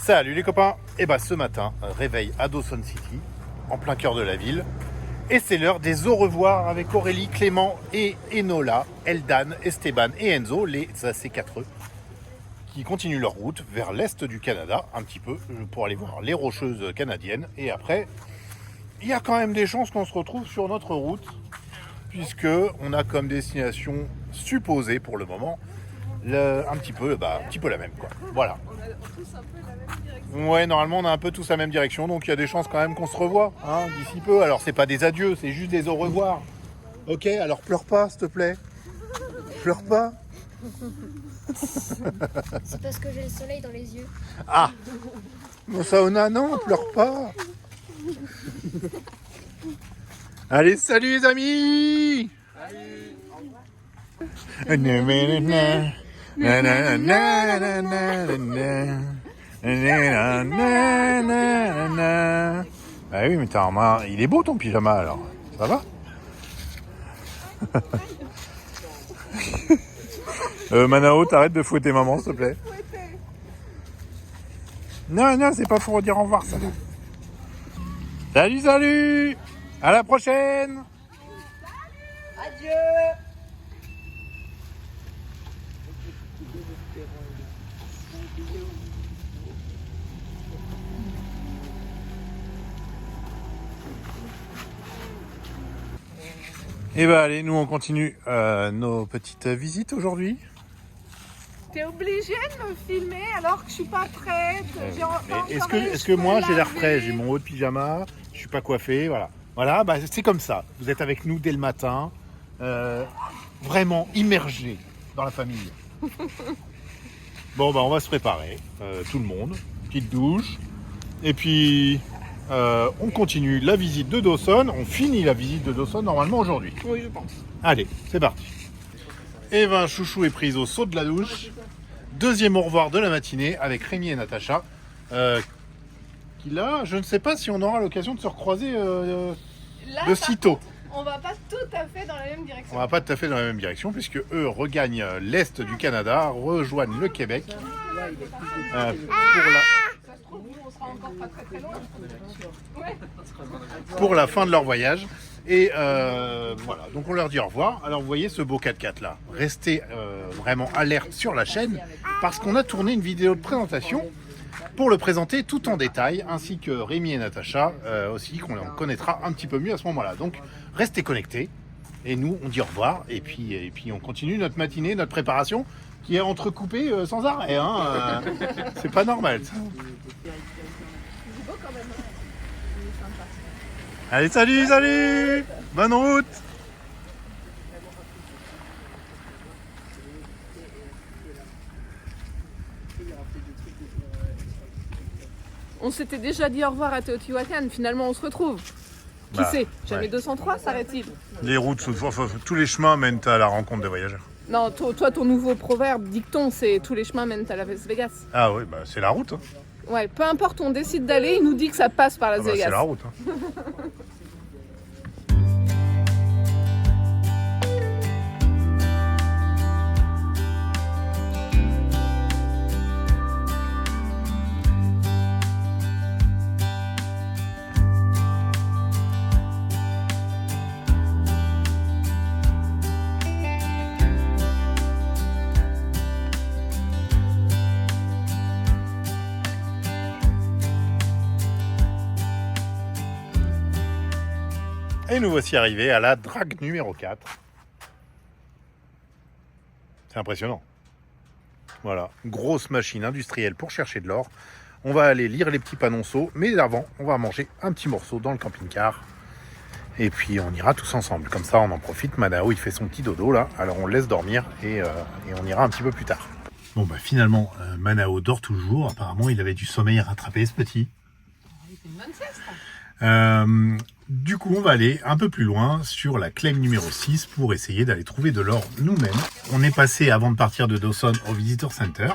Salut les copains. Et bah ce matin, réveil à Dawson City, en plein cœur de la ville. Et c'est l'heure des au revoir avec Aurélie, Clément et Enola, Eldan, Esteban et Enzo, les AC4E, qui continuent leur route vers l'est du Canada, un petit peu, pour aller voir les Rocheuses canadiennes. Et après, il y a quand même des chances qu'on se retrouve sur notre route, puisque on a comme destination supposée pour le moment un petit peu la même, quoi. Voilà. On a tous un peu la même direction. Ouais, normalement on a un peu tous la même direction, donc il y a des chances quand même qu'on se revoie, hein, d'ici peu. Alors c'est pas des adieux, c'est juste des au revoir. Ok, alors pleure pas s'il te plaît. Pleure pas. C'est parce que j'ai le soleil dans les yeux. Ah, Sauna, non, pleure pas. Allez, salut les amis. Salut. Ah oui, mais il est beau ton pyjama alors. Ça va? Manao, t'arrêtes de fouetter maman s'il te plaît. Non, c'est pas pour dire au revoir, salut. Salut. À la prochaine. Adieu. Et bah allez, nous on continue nos petites visites aujourd'hui. T'es obligé de me filmer alors que je suis pas prête. Est-ce que moi j'ai l'air prêt? J'ai mon haut de pyjama, je suis pas coiffé, voilà. Voilà, bah c'est comme ça. Vous êtes avec nous dès le matin, vraiment immergés dans la famille. Bon bah on va se préparer, tout le monde, petite douche, et puis on continue la visite de Dawson. On finit la visite de Dawson normalement aujourd'hui. Oui, je pense. Allez, c'est parti. Et ben Chouchou est prise au saut de la douche. Deuxième au revoir de la matinée avec Rémi et Natacha. Qui là, je ne sais pas si on aura l'occasion de se recroiser de sitôt. On va pas tout à fait dans la même direction. On va pas tout à fait dans la même direction puisque eux regagnent l'est du Canada, rejoignent le Québec pour la fin de leur voyage. Et voilà, donc on leur dit au revoir. Alors vous voyez ce beau 4x4 là, restez vraiment alerte sur la chaîne parce qu'on a tourné une vidéo de présentation pour le présenter tout en détail, ainsi que Rémi et Natacha aussi, qu'on connaîtra un petit peu mieux à ce moment-là. Donc restez connectés et nous on dit au revoir et puis on continue notre matinée, notre préparation qui est entrecoupée sans arrêt. Hein, c'est pas normal ça. Allez, salut. Bonne route. On s'était déjà dit au revoir à Teotihuacan, finalement on se retrouve. Qui sait? Jamais ouais. 203 s'arrête-t-il? Les routes, tous les chemins mènent à la rencontre des voyageurs. Non, toi ton nouveau proverbe, dicton, c'est tous les chemins mènent à Las Vegas. Ah oui, bah c'est la route. Hein. Ouais, peu importe où on décide d'aller, il nous dit que ça passe par Las Vegas. C'est la route. Hein. Et nous voici arrivés à la drague numéro 4. C'est impressionnant. Voilà, grosse machine industrielle pour chercher de l'or. On va aller lire les petits panonceaux, mais avant, on va manger un petit morceau dans le camping-car. Et puis on ira tous ensemble. Comme ça, on en profite. Manao, il fait son petit dodo là. Alors on le laisse dormir et on ira un petit peu plus tard. Bon bah finalement, Manao dort toujours. Apparemment, il avait du sommeil à rattraper, ce petit. Il fait une bonne sieste. Du coup, on va aller un peu plus loin sur la claim numéro 6 pour essayer d'aller trouver de l'or nous-mêmes. On est passé, avant de partir de Dawson, au Visitor Center.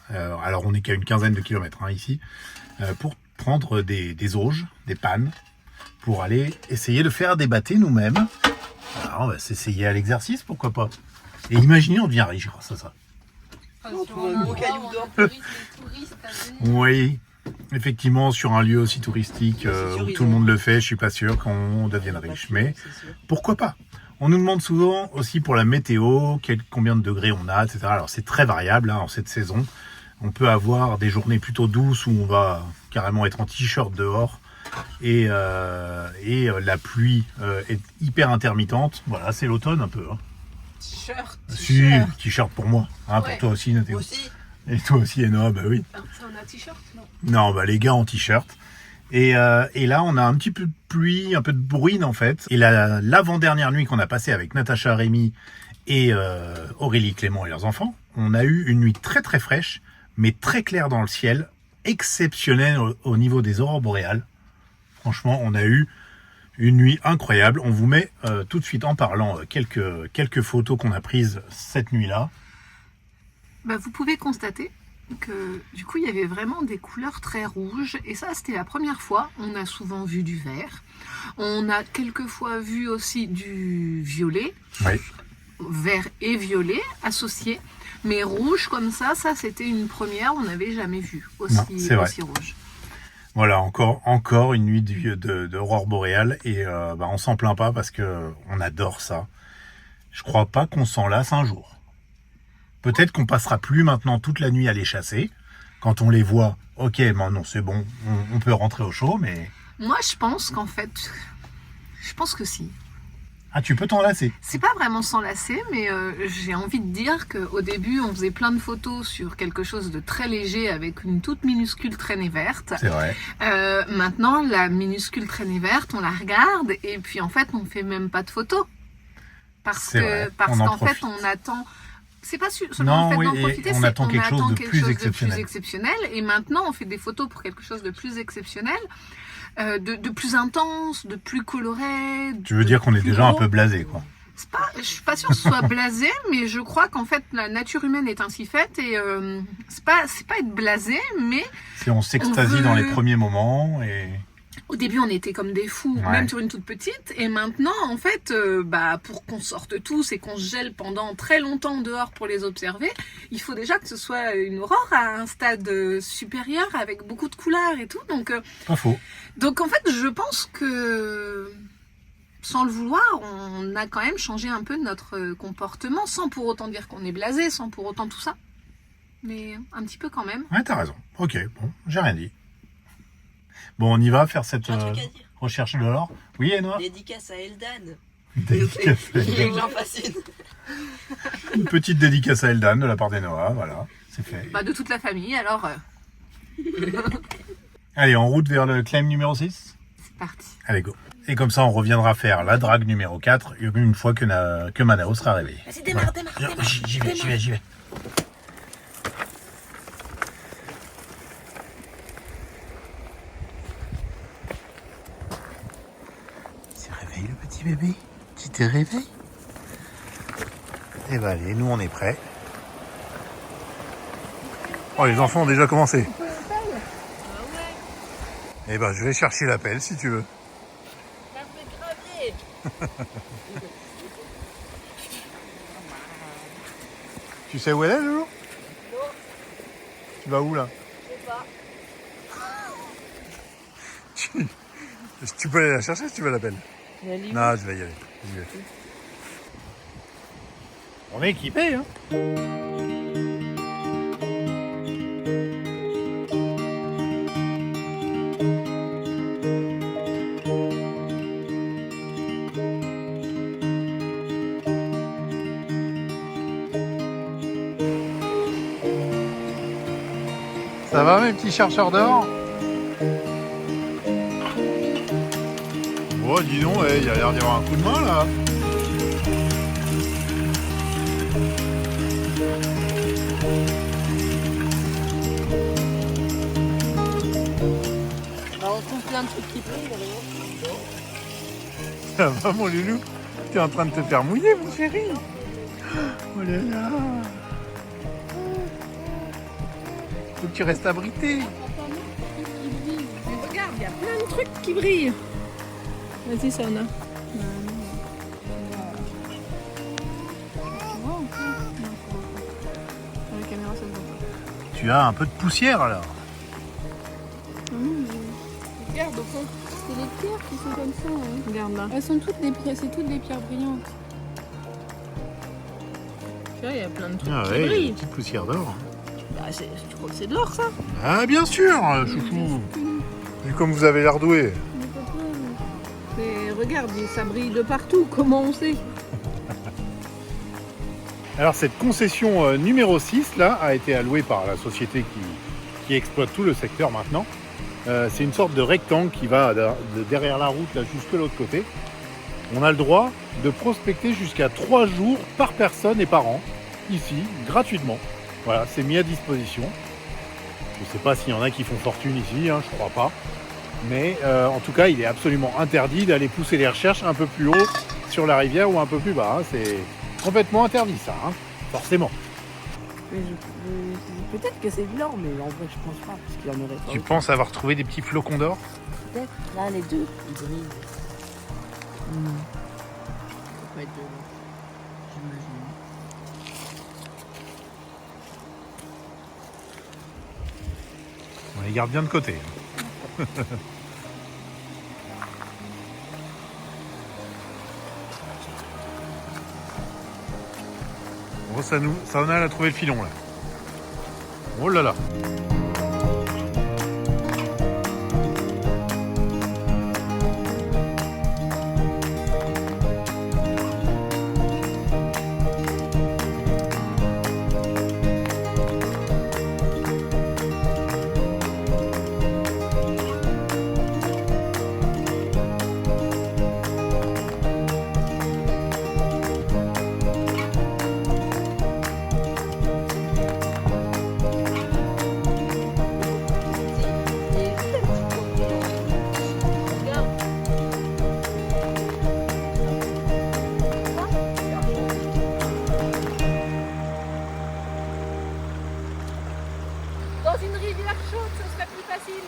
Alors, on n'est qu'à une quinzaine de kilomètres ici. Pour prendre des auges, des pannes, pour aller essayer de faire des bâtés nous-mêmes. Alors, on va s'essayer à l'exercice, pourquoi pas. Et imaginez, on devient riche grâce à ça. On trouve un gros caillou d'or. Oui. Effectivement, sur un lieu aussi touristique où tout le monde le fait, je suis pas sûr qu'on devienne riche. Mais pourquoi pas? On nous demande souvent aussi pour la météo, combien de degrés on a, etc. Alors c'est très variable en cette saison. On peut avoir des journées plutôt douces où on va carrément être en t-shirt dehors. Et la pluie est hyper intermittente. Voilà, c'est l'automne un peu. Hein. T-shirt. Si, t-shirt pour moi. Hein, Ouais. pour toi aussi, Nathéo. Aussi. Et toi aussi, Enoa, bah oui. C'est un t-shirt, non? Non, bah les gars en t-shirt. Et là, on a un petit peu de pluie, un peu de bruine en fait. Et l'avant-dernière nuit qu'on a passée avec Natacha, Rémi et Aurélie, Clément et leurs enfants, on a eu une nuit très très fraîche, mais très claire dans le ciel, exceptionnelle au niveau des aurores boréales. Franchement, on a eu une nuit incroyable. On vous met tout de suite en parlant quelques photos qu'on a prises cette nuit-là. Bah, vous pouvez constater que du coup il y avait vraiment des couleurs très rouges et ça c'était la première fois. On a souvent vu du vert, on a quelquefois vu aussi du violet, Oui. vert et violet associés, mais rouge comme ça c'était une première, on n'avait jamais vu aussi, Non, c'est vrai. aussi rouge. Voilà, encore une nuit d'aurore boréale et on s'en plaint pas parce que on adore ça. Je crois pas qu'on s'en lasse un jour. Peut-être qu'on passera plus maintenant toute la nuit à les chasser. Quand on les voit, ok, non, c'est bon, on peut rentrer au chaud, mais... Moi je pense qu'en fait, je pense que si. Ah, tu peux t'en lasser. C'est pas vraiment s'enlacer, mais j'ai envie de dire qu'au début, on faisait plein de photos sur quelque chose de très léger avec une toute minuscule traînée verte. C'est vrai. Maintenant, la minuscule traînée verte, on la regarde et puis en fait, on fait même pas de photos. Parce C'est vrai, on en qu'en fait, profite. on attend. C'est pas seulement Non, le fait oui, d'en et profiter, on c'est attend quelque chose de plus exceptionnel. Et maintenant, on fait des photos pour quelque chose de plus exceptionnel, de plus intense, de plus coloré. Tu veux de dire qu'on est plus déjà un gros. peu blasé, quoi. Je suis pas sûre que ce soit blasé, mais je crois qu'en fait la nature humaine est ainsi faite et c'est pas être blasé, mais Si on s'extasie On veut- dans les premiers moments et... au début on était comme des fous, Ouais. même sur une toute petite, et maintenant en fait, pour qu'on sorte tous et qu'on se gèle pendant très longtemps dehors pour les observer, il faut déjà que ce soit une aurore à un stade supérieur avec beaucoup de couleurs et tout, donc Pas faux. en fait je pense que sans le vouloir, on a quand même changé un peu notre comportement, sans pour autant dire qu'on est blasé, sans pour autant tout ça. Mais un petit peu quand même. Ouais, t'as raison. Ok, bon, j'ai rien dit. Bon, on y va faire cette J'ai un truc à dire. recherche de l'or. Oui, Enoa? Dédicace à Eldan. Dédicace à Il Eldan. que j'en fasse une. Une petite dédicace à Eldan de la part d'Enoa, voilà, c'est fait. Bah, de toute la famille, alors Allez, en route vers le claim numéro 6. c'est parti. Allez, go. Et comme ça, on reviendra faire la drague numéro 4 une fois que Manao sera réveillé. Vas-y, démarre, démarre. J'y vais. Il s'est réveillé le petit bébé? Tu t'es réveillé? Eh ben allez, nous on est prêts. Oh, les enfants ont déjà commencé. Eh ben je vais chercher l'appel si tu veux. Tu sais où elle est, Loulou? Non. Tu vas où là? Je sais pas. Tu peux aller la chercher si tu veux l'appel. Non, je vais y aller. J'y vais. On est équipés, hein? Ça va mes petits chercheurs d'or? Oh dis donc, il y a l'air d'y avoir un coup de main là. On trouve plein de trucs qui brillent derrière. Ça va mon loulou? T'es en train de te faire mouiller mon chéri. Oh là là. Faut que tu restes abrité. Mais regarde, il y a plein de trucs qui brillent. Vas-y, Sana. Tu as un peu de poussière alors. regarde au fond. C'est les pierres qui sont comme ça. Hein. Regarde là. Elles sont toutes des pierres, c'est toutes des pierres brillantes. Tu vois, il y a plein de trucs Ah qui ouais, brillent. une petite poussière d'or. Bah, tu crois que c'est de l'or ça? Ah bien sûr, chouchou. Vu comme vous avez l'air doué. Mais regarde, ça brille de partout, comment on sait? Alors cette concession numéro 6 là a été allouée par la société qui exploite tout le secteur maintenant. C'est une sorte de rectangle qui va derrière la route là jusque l'autre côté. On a le droit de prospecter jusqu'à 3 jours par personne et par an, ici, gratuitement. Voilà, c'est mis à disposition. Je ne sais pas s'il y en a qui font fortune ici, hein, je crois pas. Mais en tout cas, il est absolument interdit d'aller pousser les recherches un peu plus haut sur la rivière ou un peu plus bas. Hein. C'est complètement interdit ça, hein, forcément. Mais peut-être que c'est de l'or, mais en vrai, je pense pas, parce qu'il y en aurait pas. Tu penses avoir trouvé des petits flocons d'or? Peut-être. Là, les deux, ils brillent. Ça peut pas être de l'or, j'imagine. On les garde bien de côté. Bon, ça en a trouvé le filon là. Oh là là. Dans une rivière chaude, ce serait plus facile.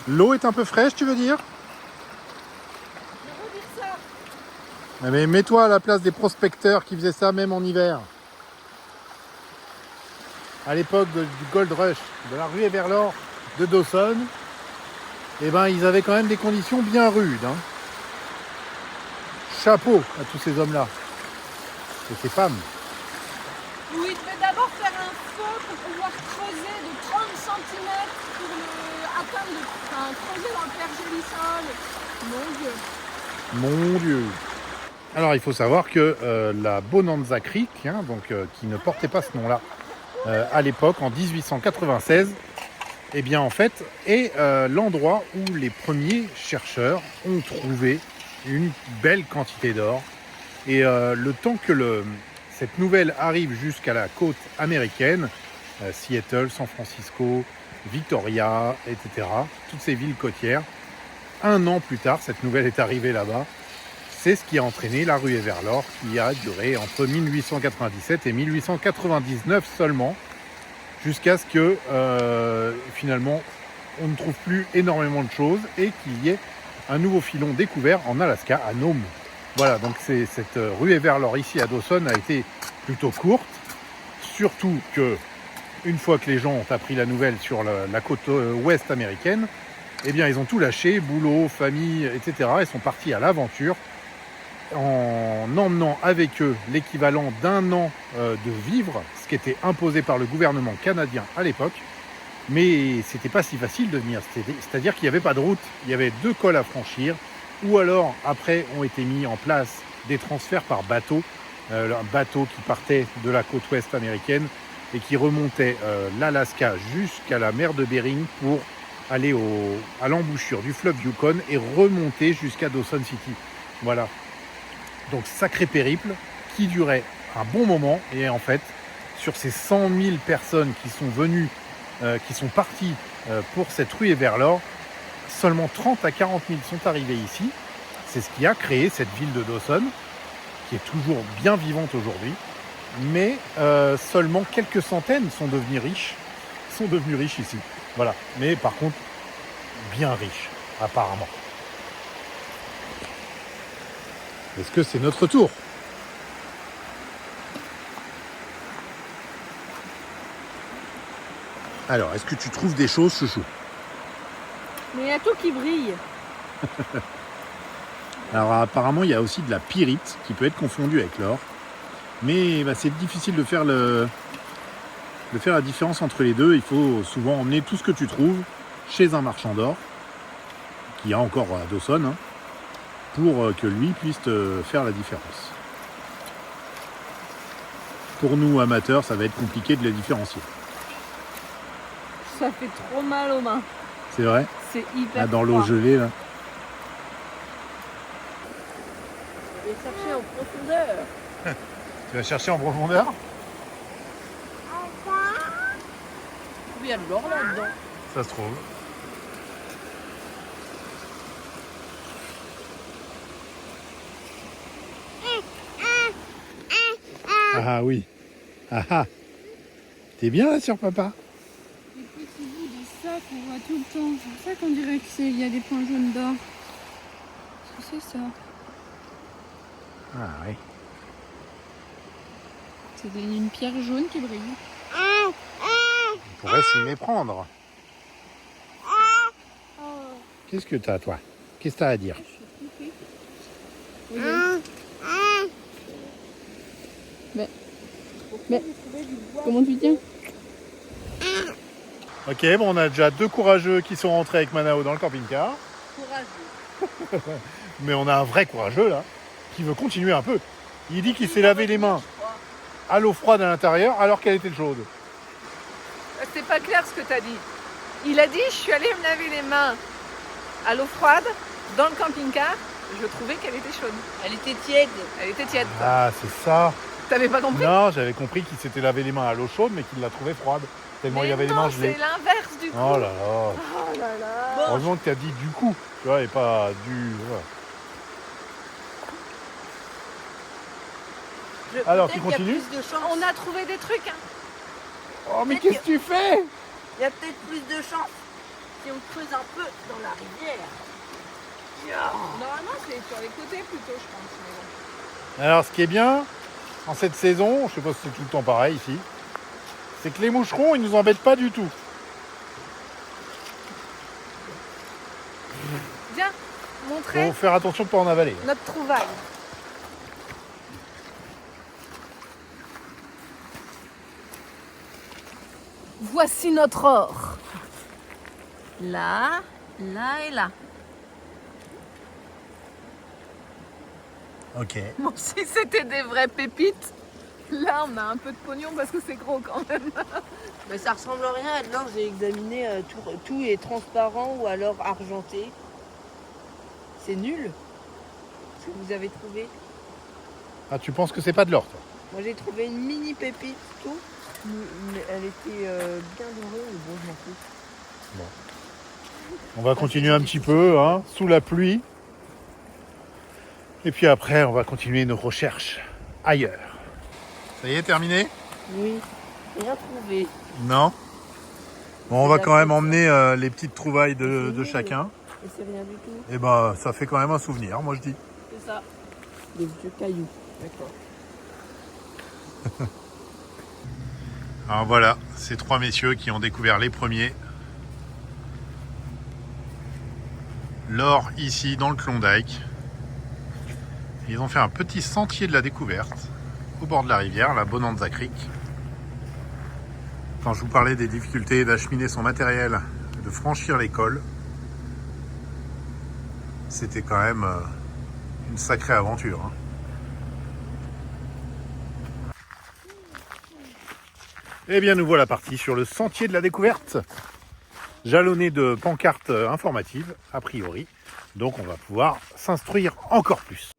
L'eau est un peu fraîche, tu veux dire? Je veux dire ça. Mais mets-toi à la place des prospecteurs qui faisaient ça même en hiver. À l'époque du Gold Rush, de la ruée vers l'or de Dawson, eh ben, ils avaient quand même des conditions bien rudes. Hein. Chapeau à tous ces hommes-là. Et ces femmes. Où il devait d'abord faire un feu pour pouvoir creuser de 30 cm pour atteindre, creuser dans le pergélisol. Mon Dieu. Mon Dieu. Alors il faut savoir que la Bonanza Creek, hein, qui ne portait pas ce nom-là à l'époque, en 1896, eh bien en fait est l'endroit où les premiers chercheurs ont trouvé une belle quantité d'or. Et le temps que cette nouvelle arrive jusqu'à la côte américaine, Seattle, San Francisco, Victoria, etc., toutes ces villes côtières, un an plus tard, cette nouvelle est arrivée là-bas. C'est ce qui a entraîné la ruée vers l'or qui a duré entre 1897 et 1899 seulement, jusqu'à ce que finalement on ne trouve plus énormément de choses et qu'il y ait un nouveau filon découvert en Alaska, à Nome. Voilà, donc cette ruée vers l'or ici à Dawson a été plutôt courte, surtout que une fois que les gens ont appris la nouvelle sur la côte ouest américaine, eh bien ils ont tout lâché, boulot, famille, etc. Ils sont partis à l'aventure en emmenant avec eux l'équivalent d'un an de vivres, ce qui était imposé par le gouvernement canadien à l'époque. Mais c'était pas si facile de venir, c'est-à-dire qu'il n'y avait pas de route, il y avait 2 cols à franchir, ou alors après ont été mis en place des transferts par bateau, un bateau qui partait de la côte ouest américaine et qui remontait l'Alaska jusqu'à la mer de Bering pour aller à l'embouchure du fleuve Yukon et remonter jusqu'à Dawson City. Voilà. Donc sacré périple qui durait un bon moment, et en fait sur ces 100 000 personnes qui sont venues, qui sont parties pour cette ruée vers l'or, seulement 30 à 40 000 sont arrivés ici. C'est ce qui a créé cette ville de Dawson, qui est toujours bien vivante aujourd'hui, mais seulement quelques centaines sont devenus riches ici. Voilà. Mais par contre, bien riches, apparemment. Est-ce que c'est notre tour? Alors, est-ce que tu trouves des choses, chouchou? Mais il y a tout qui brille. Alors apparemment il y a aussi de la pyrite qui peut être confondue avec l'or. Mais bah, c'est difficile de faire la différence entre les deux. Il faut souvent emmener tout ce que tu trouves chez un marchand d'or, qui a encore à Dawson, hein, pour que lui puisse te faire la différence. Pour nous amateurs, ça va être compliqué de les différencier. Ça fait trop mal aux mains. C'est vrai? C'est hyper Là, dans l'eau froid. gelée, là. Je vais chercher en profondeur. Tu vas chercher en profondeur? Il y a de l'or là-dedans. Ça se trouve. Ah oui. Ah ah. T'es bien là sur papa? Les petits bouts de ça qu'on voit tout le temps. C'est pour ça qu'on dirait qu'il y a des points jaunes d'or. C'est ça. Ah oui. C'est une pierre jaune qui brille. On pourrait s'y méprendre. Qu'est-ce que t'as, toi? Qu'est-ce que t'as à dire? Mais comment tu tiens? Ok, bon, on a déjà 2 courageux qui sont rentrés avec Manao dans le camping-car. Courageux. Mais on a un vrai courageux, là, qui veut continuer un peu. Il dit qu'il s'est lavé les mains à l'eau froide à l'intérieur alors qu'elle était chaude. C'est pas clair ce que tu as dit. Il a dit je suis allée me laver les mains à l'eau froide dans le camping-car. Je trouvais qu'elle était chaude. Elle était tiède. Elle était tiède. Quoi. Ah, c'est ça. T'avais pas compris? Non, j'avais compris qu'il s'était lavé les mains à l'eau chaude, mais qu'il la trouvait froide. Tellement Mais il y avait les non, mains gelées. c'est l'inverse du coup. Oh là là. Oh là là. Heureusement que tu as dit du coup, tu vois, et pas du... voilà. Alors, tu Peut-être qu'il y a continues? plus de chance. On a trouvé des trucs. Hein. Oh, mais Peut-être qu'est-ce que tu fais? Il y a peut-être plus de chance si on creuse un peu dans la rivière. Normalement, c'est sur les côtés plutôt, je pense. Mais bon. Alors, ce qui est bien, en cette saison, je sais pas si c'est tout le temps pareil ici, c'est que les moucherons, ils nous embêtent pas du tout. Viens, montrer Faut faire attention de pas en avaler. notre trouvaille. Voici notre or. Là, là et là. Ok. Bon, si c'était des vraies pépites, là on a un peu de pognon parce que c'est gros quand même. Mais ça ressemble à rien à de l'or. J'ai examiné tout est transparent ou alors argenté. C'est nul. Ce que vous avez trouvé. Ah, tu penses que c'est pas de l'or, toi? Moi j'ai trouvé une mini pépite, tout. Mais elle était bien dorée, mais bon, je m'en fous. On va continuer un petit peu, hein, sous la pluie. Et puis après, on va continuer nos recherches ailleurs. Ça y est, terminé? Oui, rien trouvé. Non. Bon, on va quand même emmener les petites trouvailles de chacun. Et c'est rien du tout. Et ben, ça fait quand même un souvenir, moi je dis. C'est ça. Des vieux cailloux. D'accord. Alors voilà, ces 3 messieurs qui ont découvert les premiers l'or ici dans le Klondike. Ils ont fait un petit sentier de la découverte au bord de la rivière, la Bonanza Creek. Quand je vous parlais des difficultés d'acheminer son matériel, de franchir les cols, c'était quand même une sacrée aventure. Hein. Eh bien, nous voilà partis sur le sentier de la découverte, jalonné de pancartes informatives, a priori. Donc, on va pouvoir s'instruire encore plus.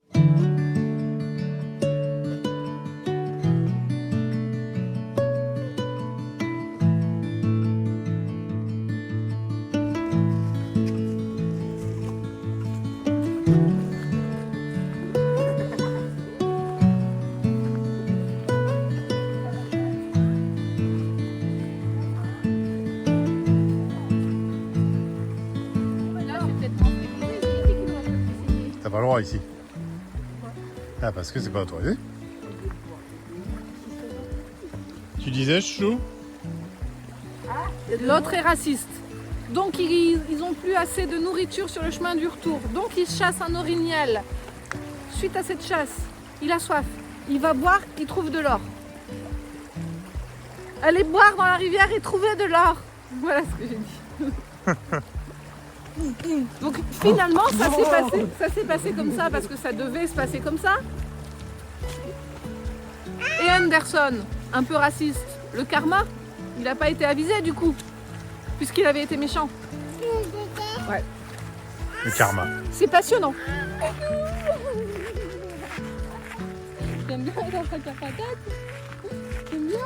T'as pas le droit ici. Ah, parce que c'est pas autorisé. Tu disais, chou? L'autre est raciste. Donc ils n'ont plus assez de nourriture sur le chemin du retour. Donc ils chassent un orignal. Suite à cette chasse, il a soif. Il va boire, il trouve de l'or. Allez boire dans la rivière et trouver de l'or. Voilà ce que j'ai dit. Donc finalement ça s'est passé comme ça parce que ça devait se passer comme ça. Et Anderson, un peu raciste, le karma, il n'a pas été avisé du coup, puisqu'il avait été méchant. Ouais. Le karma. C'est passionnant. T'aimes bien la pâte à patate? T'aimes bien?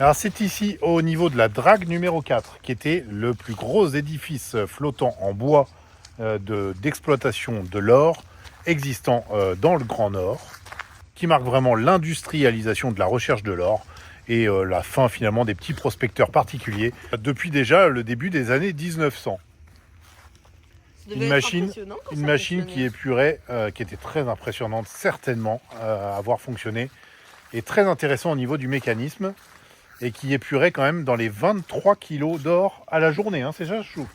Alors c'est ici au niveau de la drague numéro 4 qui était le plus gros édifice flottant en bois d'exploitation de l'or existant dans le Grand Nord, qui marque vraiment l'industrialisation de la recherche de l'or et la fin finalement des petits prospecteurs particuliers depuis déjà le début des années 1900. Une machine qui épurait, qui était très impressionnante certainement à avoir fonctionné et très intéressant au niveau du mécanisme. Et qui épurait quand même dans les 23 kilos d'or à la journée, hein, c'est ça, Chou?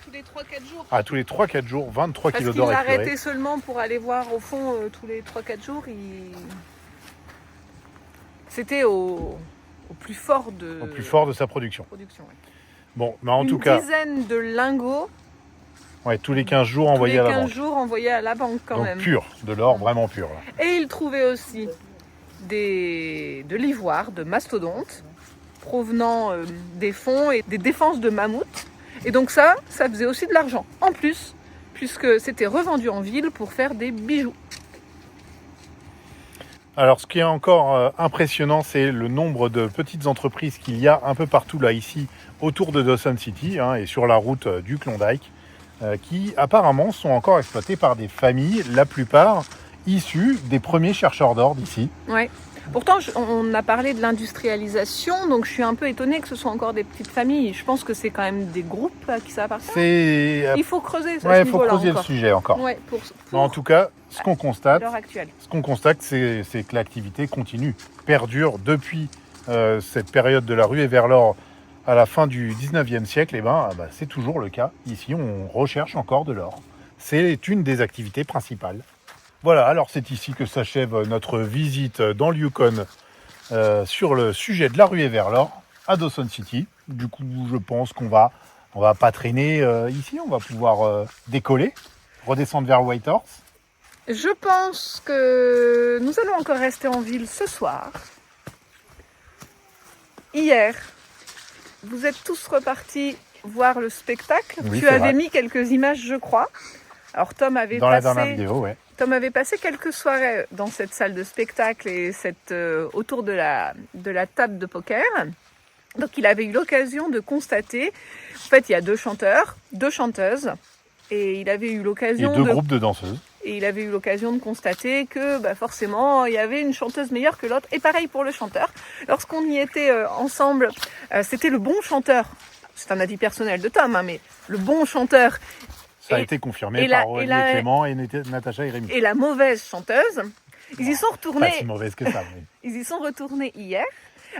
Tous les 3-4 jours. Ah, tous les 3-4 jours, 23 kilos d'or épuré. épuré. Parce qu'il arrêtait seulement pour aller voir au fond tous les 3-4 jours. C'était au plus fort de... Au plus fort de sa production. Ouais. Bon, mais en tout cas... Une dizaine de lingots. Ouais, tous les 15 jours envoyés à la banque. Tous les 15 jours envoyés à la banque quand donc, même. Pur, de l'or vraiment pur. Là. Et il trouvait aussi de l'ivoire, de mastodonte, provenant des fonds et des défenses de mammouth. Et donc ça faisait aussi de l'argent, en plus, puisque c'était revendu en ville pour faire des bijoux. Alors ce qui est encore impressionnant, c'est le nombre de petites entreprises qu'il y a un peu partout là, ici, autour de Dawson City, hein, et sur la route du Klondike, qui apparemment sont encore exploitées par des familles, la plupart issus des premiers chercheurs d'or d'ici. Ouais. Pourtant, on a parlé de l'industrialisation, donc je suis un peu étonnée que ce soit encore des petites familles. Je pense que c'est quand même des groupes à qui ça appartient. Il faut creuser ça. Ouais, il faut creuser le sujet encore. Ouais, en tout cas, ce qu'on constate, c'est que l'activité continue, perdure depuis cette période de la ruée vers l'or à la fin du 19e siècle. Et c'est toujours le cas. Ici, on recherche encore de l'or. C'est une des activités principales. Voilà, alors c'est ici que s'achève notre visite dans le Yukon sur le sujet de la ruée vers l'or à Dawson City. Du coup, je pense qu'on va pas traîner ici, on va pouvoir décoller, redescendre vers Whitehorse. Je pense que nous allons encore rester en ville ce soir. Hier, vous êtes tous repartis voir le spectacle. Oui, tu avais vrai. mis quelques images, je crois. Alors Tom avait Dans la dernière vidéo, ouais. Tom avait passé quelques soirées dans cette salle de spectacle et autour de la table de poker. Donc il avait eu l'occasion de constater, en fait il y a 2 chanteurs, 2 chanteuses, et il avait eu l'occasion et 2 groupes de danseuses. Et il avait eu l'occasion de constater que forcément il y avait une chanteuse meilleure que l'autre, et pareil pour le chanteur. Lorsqu'on y était ensemble, c'était le bon chanteur, c'est un avis personnel de Tom, hein, mais le bon chanteur. Ça a été confirmé par Olivier Clément et Natacha et Rémi. Et la mauvaise chanteuse, ils y sont retournés. Pas si mauvaise que ça. Mais... Ils y sont retournés hier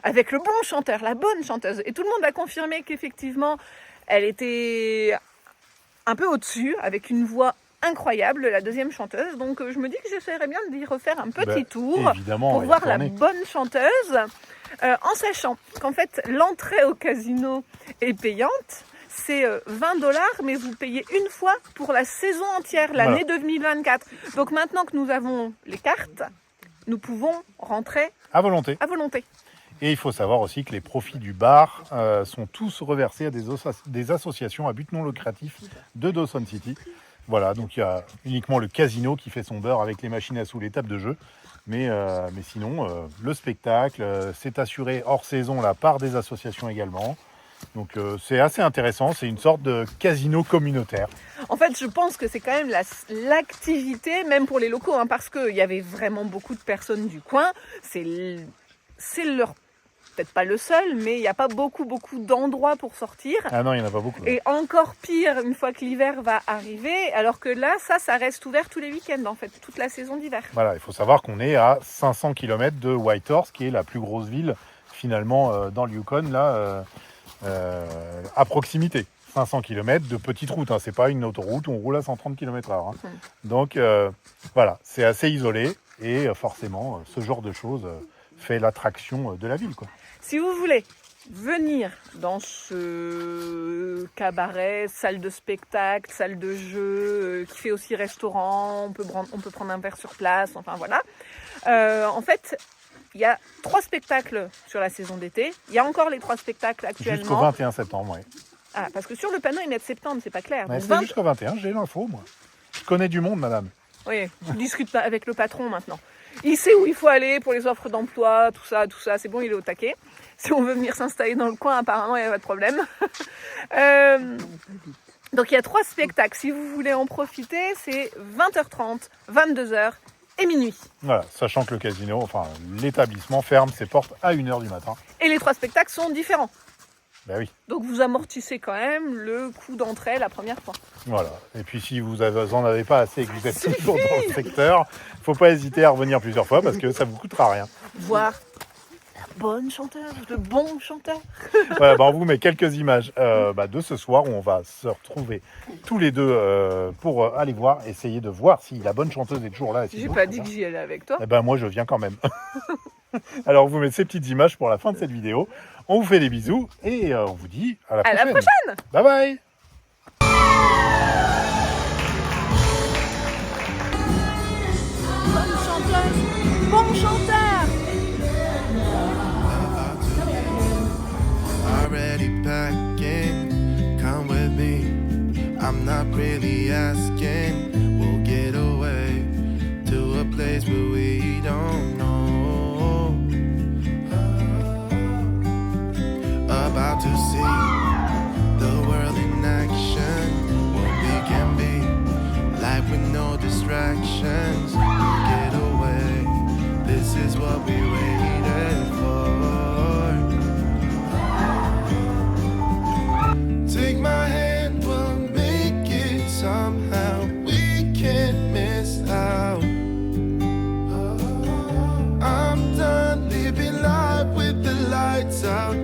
avec le bon chanteur, la bonne chanteuse. Et tout le monde a confirmé qu'effectivement, elle était un peu au-dessus, avec une voix incroyable, la deuxième chanteuse. Donc je me dis que j'essaierais bien d'y refaire un petit tour pour voir la bonne chanteuse, en sachant qu'en fait, l'entrée au casino est payante. c'est 20$, mais vous payez une fois pour la saison entière, l'année 2024. Donc maintenant que nous avons les cartes, nous pouvons rentrer À volonté. à volonté. Et il faut savoir aussi que les profits du bar sont tous reversés à des associations à but non lucratif de Dawson City. Voilà, donc il y a uniquement le casino qui fait son beurre avec les machines à sous, les tables de jeu. Mais sinon, le spectacle, c'est assuré hors saison là, par des associations également. Donc c'est assez intéressant, c'est une sorte de casino communautaire. En fait, je pense que c'est quand même l'activité, même pour les locaux, hein, parce qu'il y avait vraiment beaucoup de personnes du coin. C'est leur... Peut-être pas le seul, mais il n'y a pas beaucoup d'endroits pour sortir. Ah non, il n'y en a pas beaucoup. Et encore pire, une fois que l'hiver va arriver, alors que là, ça reste ouvert tous les week-ends, en fait, toute la saison d'hiver. Voilà, il faut savoir qu'on est à 500 km de Whitehorse, qui est la plus grosse ville, finalement, dans le Yukon, là, à proximité. 500 km de petite route, hein. C'est pas une autoroute où on roule à 130 km/h. Hein. Donc, voilà, c'est assez isolé, et forcément, ce genre de choses fait l'attraction de la ville, quoi. Si vous voulez venir dans ce cabaret, salle de spectacle, salle de jeu, qui fait aussi restaurant, on peut prendre un verre sur place, enfin voilà. En fait, il y a 3 spectacles sur la saison d'été. Il y a encore les 3 spectacles actuellement. Jusqu'au 21 septembre, oui. Ah, parce que sur le panneau, ils mettent septembre, c'est pas clair. Ouais, Donc c'est jusqu'au 21, j'ai l'info, moi. Je connais du monde, madame. Oui, je discute pas avec le patron maintenant. Il sait où il faut aller pour les offres d'emploi, tout ça, c'est bon, il est au taquet. Si on veut venir s'installer dans le coin, apparemment, il n'y a pas de problème. Donc il y a 3 spectacles. Si vous voulez en profiter, c'est 20h30, 22h et minuit. Voilà, sachant que le casino, enfin l'établissement ferme ses portes à 1h du matin. Et les 3 spectacles sont différents. Ben oui. Donc vous amortissez quand même le coût d'entrée la première fois. Voilà. Et puis si vous en avez pas assez et que vous êtes toujours dans le secteur, faut pas hésiter à revenir plusieurs fois parce que ça vous coûtera rien. Voir la bonne chanteuse, le bon chanteur. Voilà, on vous met quelques images de ce soir où on va se retrouver tous les deux pour aller voir, essayer de voir si la bonne chanteuse est toujours là. J'ai pas dit que j'y allais avec toi. Eh ben moi je viens quand même. Alors on vous met ces petites images pour la fin de cette vidéo. On vous fait des bisous et on vous dit à la prochaine. À la prochaine. Bye bye. Bonne chanteuse, bon chanteur. Already packing, come with me. I'm not really asking. We'll get away to a place where we don't know. About to see the world in action. What we can be, life with no distractions. Get away, this is what we waited for. Take my hand, we'll make it somehow. We can't miss out. I'm done living life with the lights out.